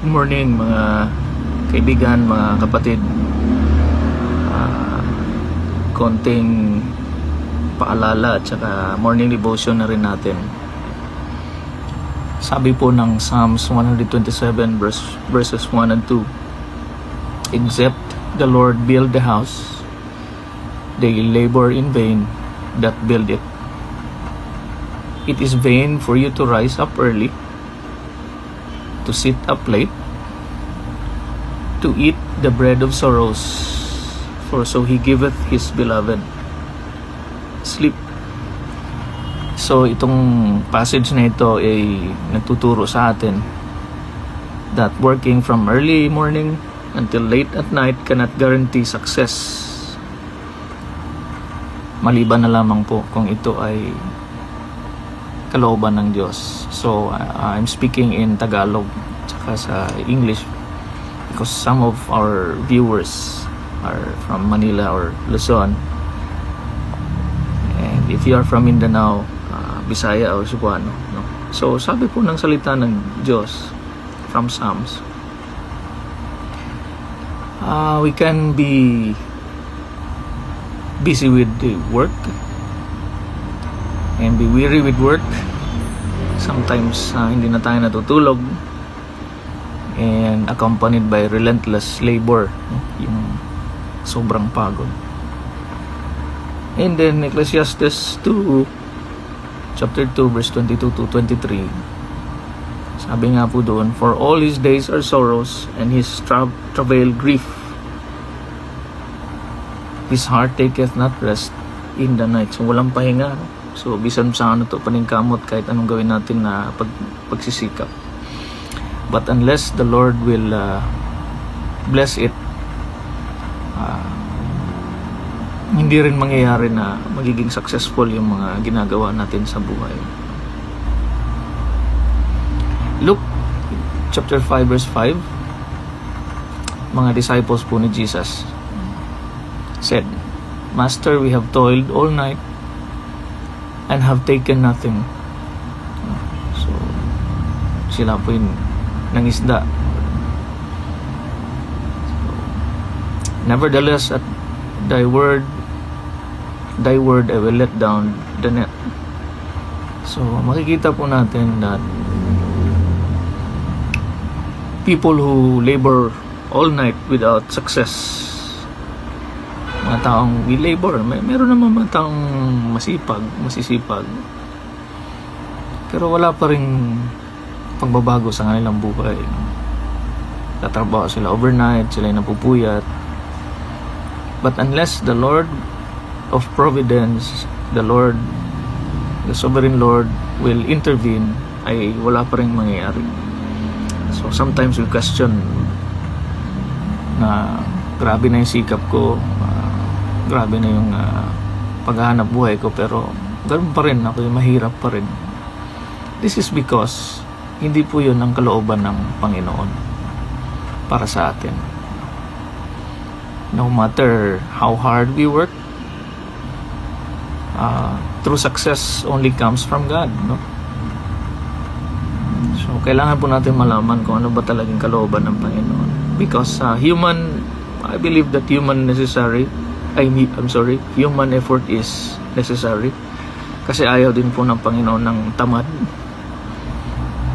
Good morning mga kaibigan, mga kapatid. Konting paalala at saka morning devotion na rin natin. Sabi po ng Psalms 127 verses 1 and 2, except the Lord build the house, they labor in vain that build it. It is vain for you to rise up early, to sit up late, to eat the bread of sorrows, for so he giveth his beloved sleep. So itong passage na ito ay nagtuturo sa atin that working from early morning until late at night cannot guarantee success, maliban na lamang po kung ito ay kalooban ng Diyos. So I'm speaking in Tagalog tsaka sa English because some of our viewers are from Manila or Luzon, and if you are from Mindanao, Bisaya or Cebuano, no? So sabi po ng salita ng Diyos from Psalms, we can be busy with the work and be weary with work. Sometimes hindi na tayo natutulog, and accompanied by relentless labor, yung sobrang pagod. And then Ecclesiastes 2 chapter 2 verse 22 to 23, sabi nga po doon, for all his days are sorrows, and his travail grief. His heart taketh not rest in the night. So walang pahinga. So bisan sa ano to, paningkamot kahit anong gawin natin na pagsisikap. But unless the Lord will bless it, hindi rin mangyayari na magiging successful yung mga ginagawa natin sa buhay. Luke chapter 5 verse 5, mga disciples po ni Jesus said, Master, we have toiled all night and have taken nothing. So sila po yung nangisda. So, nevertheless, at thy word I will let down the net. So makikita po natin that people who labor all night without success, mga taong we labor, meron naman mga taong masisipag, pero wala pa rin pagbabago sa kanilang buhay. Tatrabaho sila overnight, sila yung napupuyat. But unless the Lord of Providence, the sovereign Lord will intervene, ay wala pa rin mangyayari. So sometimes we question na grabe na yung sikap ko, grabe na yung paghahanap buhay ko, pero ganoon pa rin ako, yung mahirap pa rin. This is because hindi po yun ang kalooban ng Panginoon para sa atin. No matter how hard we work, true success only comes from God, no? So kailangan po natin malaman kung ano ba talagang kalooban ng Panginoon, because I believe that human effort is necessary, kasi ayaw din po ng Panginoon ng tamad.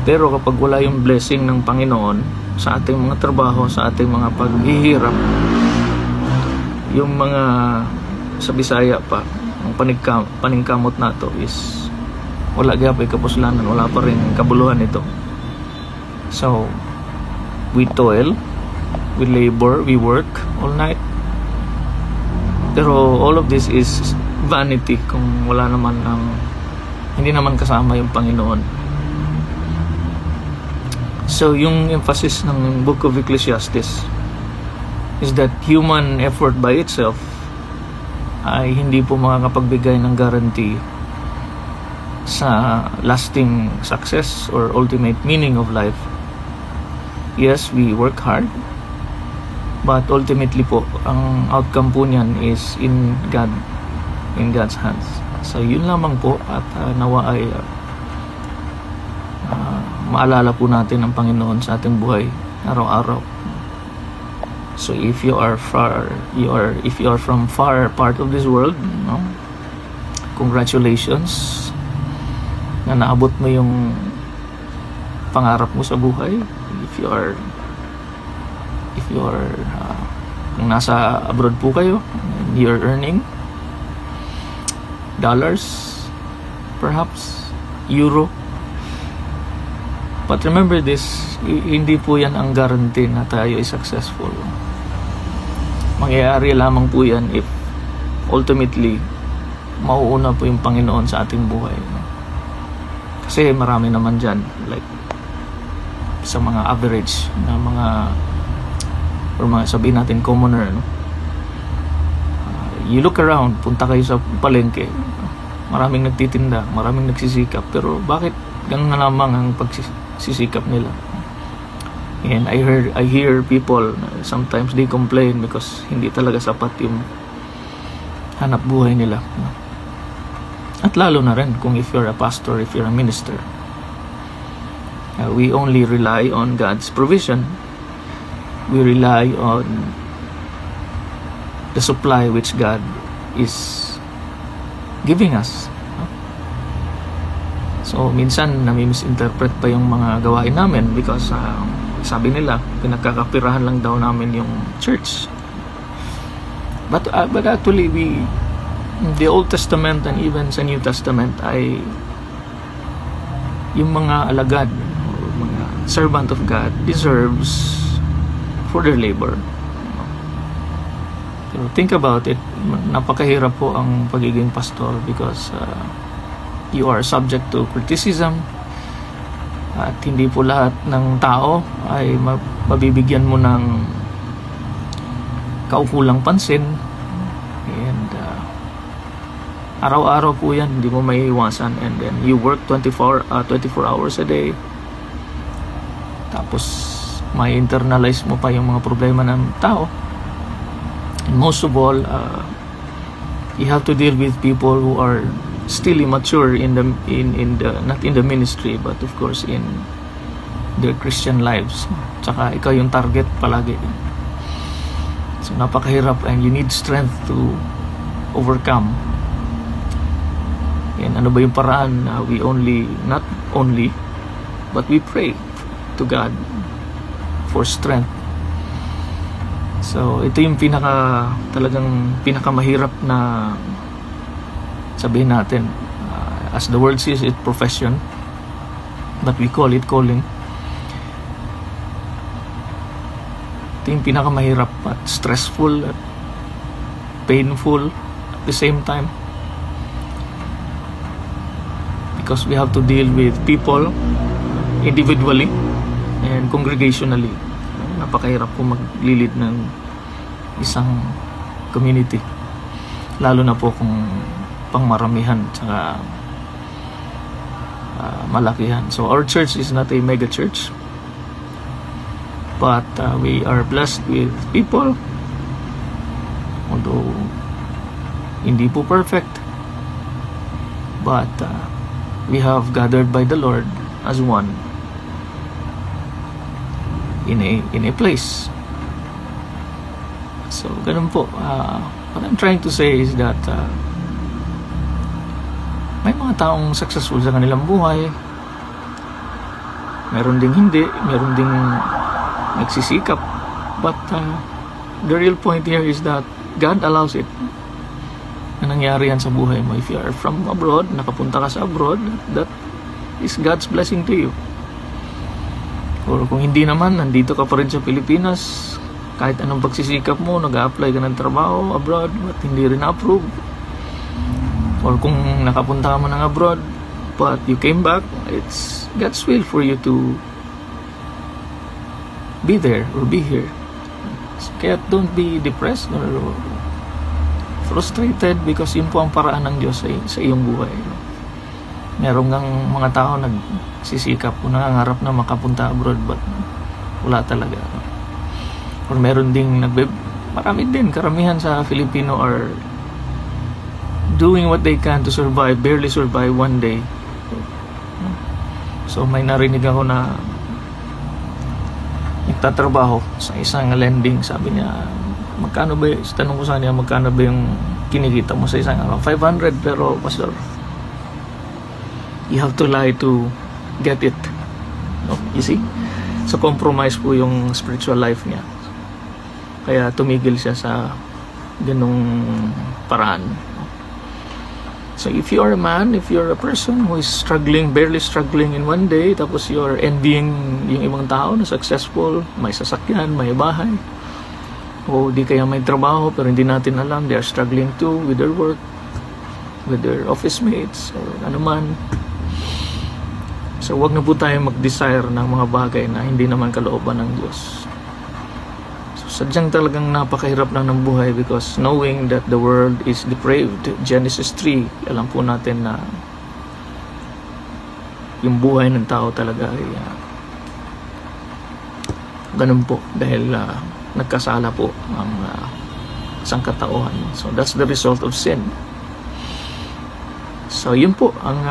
Pero kapag wala yung blessing ng Panginoon sa ating mga trabaho, sa ating mga paghihirap, yung mga sa Bisaya pa, ang paningkamot nato is wala gyapon kapuslanan, wala pa rin kabuluhan ito. So we toil, we labor, we work all night, pero all of this is vanity kung wala naman hindi naman kasama yung Panginoon. So yung emphasis ng Book of Ecclesiastes is that human effort by itself ay hindi po makakapagbigay ng guarantee sa lasting success or ultimate meaning of life. Yes, we work hard, but ultimately po ang outcome po niyan is in God's hands. So yun lamang po, at nawa ay maalala po natin ang Panginoon sa ating buhay araw-araw. So if you are from far part of this world, no, congratulations na naabot mo yung pangarap mo sa buhay. If you are kung nasa abroad po kayo and you're earning dollars, perhaps euro, but remember this, hindi po yan ang guarantee na tayo ay successful. Mangyayari lamang po yan if ultimately mauuna po yung Panginoon sa ating buhay, no? Kasi marami naman dyan, like sa mga average na mga, or mga sabihin natin commoner, no? You look around, punta kayo sa palengke, maraming nagtitinda, maraming nagsisikap, pero bakit ganun na lamang ang pagsisikap nila? And I hear people, sometimes they complain because hindi talaga sapat yung hanap buhay nila, no? At lalo na rin kung if you're a pastor, if you're a minister, we only rely on God's provision. We rely on the supply which God is giving us. So minsan nami-misinterpret pa yung mga gawain namin because sabi nila pinagkakapirahan lang daw namin yung church. But actually the Old Testament and even sa New Testament ay yung mga alagad or mga servant of God deserves for their labor. So think about it, napakahirap po ang pagiging pastor because you are subject to criticism at hindi po lahat ng tao ay mabibigyan mo ng kaukulang pansin, and araw-araw po yan, hindi mo maiiwasan, and then you work 24 hours a day, tapos may internalize mo pa yung mga problema ng tao, and most of all you have to deal with people who are still immature in the not in the ministry but of course in their Christian lives. Tsaka ikaw yung target palagi, so napakahirap, and you need strength to overcome. And ano ba yung paraan? Not only, but we pray to God for strength. So ito yung talagang pinakamahirap na sabihin natin, as the world sees it, profession, but we call it calling. Ito yung pinakamahirap at stressful at painful at the same time, because we have to deal with people individually and congregationally. Napakahirap po maglilid ng isang community, lalo na po kung pangmaramihan tsaka malakihan. So our church is not a mega church, but we are blessed with people, although hindi po perfect, but we have gathered by the Lord as one in a place. So ganun po. What I'm trying to say is that may mga taong successful sa kanilang buhay, meron ding hindi, meron ding nagsisikap, but the real point here is that God allows it na nangyari yan sa buhay mo. If you are from abroad, nakapunta ka sa abroad, that is God's blessing to you. Or kung hindi naman, nandito ka pa rin sa Pilipinas, kahit anong pagsisikap mo, nag-a-apply ka ng trabaho abroad, but hindi rin approve. Or kung nakapunta ka mo ng abroad, but you came back, it's God's will for you to be there or be here. Kaya don't be depressed or frustrated, because yun po ang paraan ng Diyos sa iyong buhay. Meron ngang mga tao nagsisikap o nangangarap na makapunta abroad, but wala talaga. Or meron ding marami din, karamihan sa Filipino are doing what they can to survive, barely survive one day. So may narinig ako na nagtatrabaho sa isang lending. Sabi niya, magkano ba, tanong ko sa kanya, magkano ba yung kinikita mo sa isang araw? 500, pero pastor, you have to lie to get it. No? You see? So compromise po yung spiritual life niya. Kaya tumigil siya sa ganung paraan. So if you are a man, if you're a person who is struggling, barely struggling in one day, tapos you're envying yung ibang tao na successful, may sasakyan, may bahay, o di kaya may trabaho pero hindi natin alam, they are struggling too with their work, with their office mates, or ano man. So wag na po tayo mag-desire ng mga bagay na hindi naman kalooban ng Diyos. Sadyang talagang napakahirap lang ng buhay because knowing that the world is depraved. Genesis 3, alam po natin na yung buhay ng tao talaga ay ganun po dahil nagkasala po ang sangkatauhan. So that's the result of sin. So yun po ang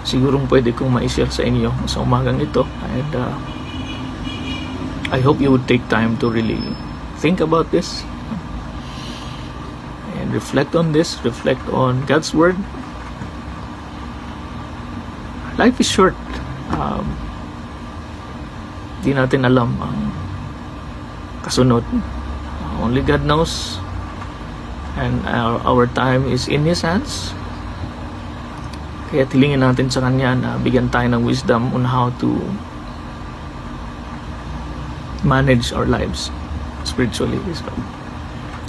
sigurong pwede kong ma-share sa inyo sa umagang ito. And I hope you would take time to really think about this and reflect on this, reflect on God's Word. Life is short. Di natin alam ang kasunod. Only God knows, and our time is in His hands. Kaya tilingin natin sa Kanya na bigyan tayo ng wisdom on how to manage our lives spiritually. So,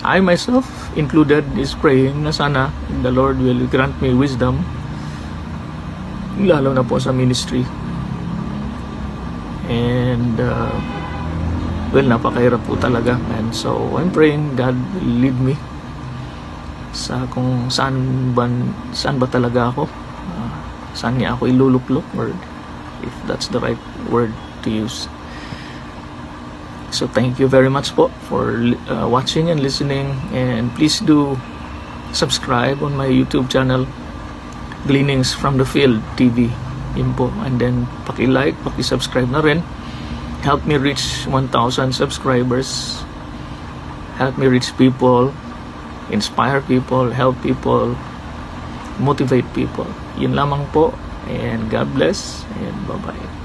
I myself included is praying na sana the Lord will grant me wisdom, lalo na po sa ministry. And well, napakahirap po talaga, and so I'm praying God will lead me sa kung saan ba talaga ako, saan niya ako iluluklok, or if that's the right word to use. So thank you very much po for watching and listening, and please do subscribe on my YouTube channel, Gleanings from the Field TV. Yun po. And then paki-like, paki-subscribe na rin. Help me reach 1,000 subscribers. Help me reach people, inspire people, help people, motivate people. Yun lamang po, and God bless, and bye-bye.